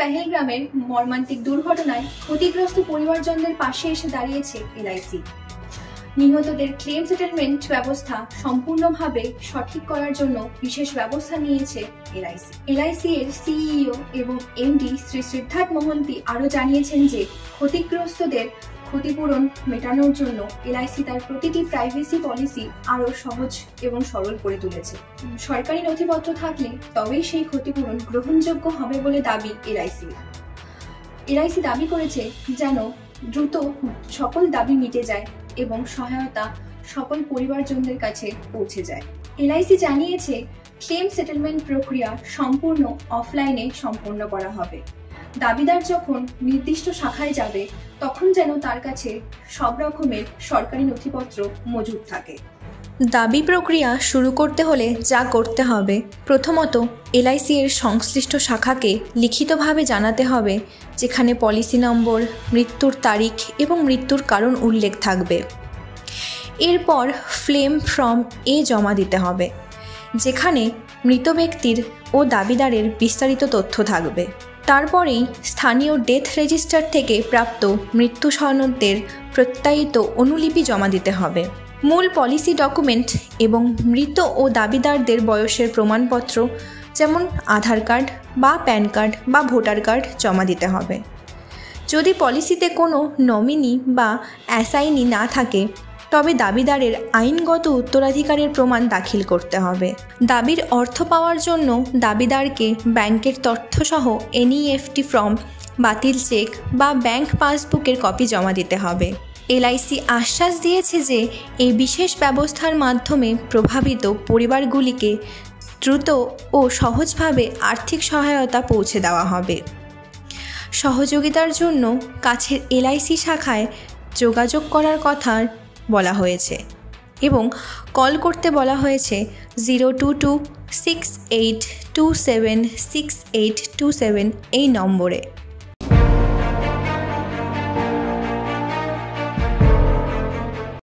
পেহেলগ্রামের মর্মান্তিক দুর্ঘটনায় ক্ষতিগ্রস্ত পরিবারজনদের পাশে এসে দাঁড়িয়েছে এলআইসি। নিহতদের ক্লেম সেটেলমেন্ট ব্যবস্থা সম্পূর্ণভাবে সঠিক করার জন্য বিশেষ ব্যবস্থা নিয়েছে এলআইসি। এলআইসি এর সিইও এবং এমডি শ্রী সিদ্ধার্থ মোহন্তি আরও জানিয়েছেন যে ক্ষতিগ্রস্তদের ক্ষতিপূরণ মেটানোর জন্য এলআইসি তার প্রতিটি প্রাইভেসি পলিসি আরও সহজ এবং সরল করে তুলেছে। সরকারি নথিপত্র থাকলে তবেই সেই ক্ষতিপূরণ গ্রহণযোগ্য হবে বলে দাবি এলআইসি। এলআইসি দাবি করেছে যেন দ্রুত সকল দাবি মিটে যায় এবং সহায়তা সকল পরিবারজনদের কাছে পৌঁছে যায়। এলআইসি জানিয়েছে ক্লেম সেটেলমেন্ট প্রক্রিয়া সম্পূর্ণ অফলাইনে সম্পন্ন করা হবে। দাবিদার যখন নির্দিষ্ট শাখায় যাবে তখন যেন তার কাছে সব রকমের সরকারি নথিপত্র মজুদ থাকে। দাবি প্রক্রিয়া শুরু করতে হলে যা করতে হবে, প্রথমত এলআইসি এর সংশ্লিষ্ট শাখাকে লিখিতভাবে জানাতে হবে, যেখানে পলিসি নম্বর, মৃত্যুর তারিখ এবং মৃত্যুর কারণ উল্লেখ থাকবে। এরপর ক্লেম ফর্ম এ জমা দিতে হবে, যেখানে মৃত ব্যক্তির ও দাবিদারের বিস্তারিত তথ্য থাকবে। তারপরেই স্থানীয় ডেথ রেজিস্টার থেকে প্রাপ্ত মৃত্যু সনদের প্রত্যায়িত অনুলিপি জমা দিতে হবে। মূল পলিসি ডকুমেন্ট এবং মৃত ও দাবিদারদের বয়সের প্রমাণপত্র, যেমন আধার কার্ড বা প্যান কার্ড বা ভোটার কার্ড জমা দিতে হবে। যদি পলিসিতে কোনো নমিনি বা অ্যাসাইনি না থাকে তবে দাবিদারের আইনগত উত্তরাধিকারের প্রমাণ দাখিল করতে হবে। দাবির অর্থ পাওয়ার জন্য দাবিদারকে ব্যাংকের তথ্যসহ এনইএফটি ফর্ম, বাতিল চেক বা ব্যাংক পাসবুকের কপি জমা দিতে হবে। এলআইসি আশ্বাস দিয়েছে যে এই বিশেষ ব্যবস্থার মাধ্যমে প্রভাবিত পরিবারগুলিকে দ্রুত ও সহজভাবে আর্থিক সহায়তা পৌঁছে দেওয়া হবে। সহযোগিতার জন্য কাছের এলআইসি শাখায় যোগাযোগ করার কথা বলা হয়েছে এবং কল করতে বলা হয়েছে 02268276827 এই নম্বরে।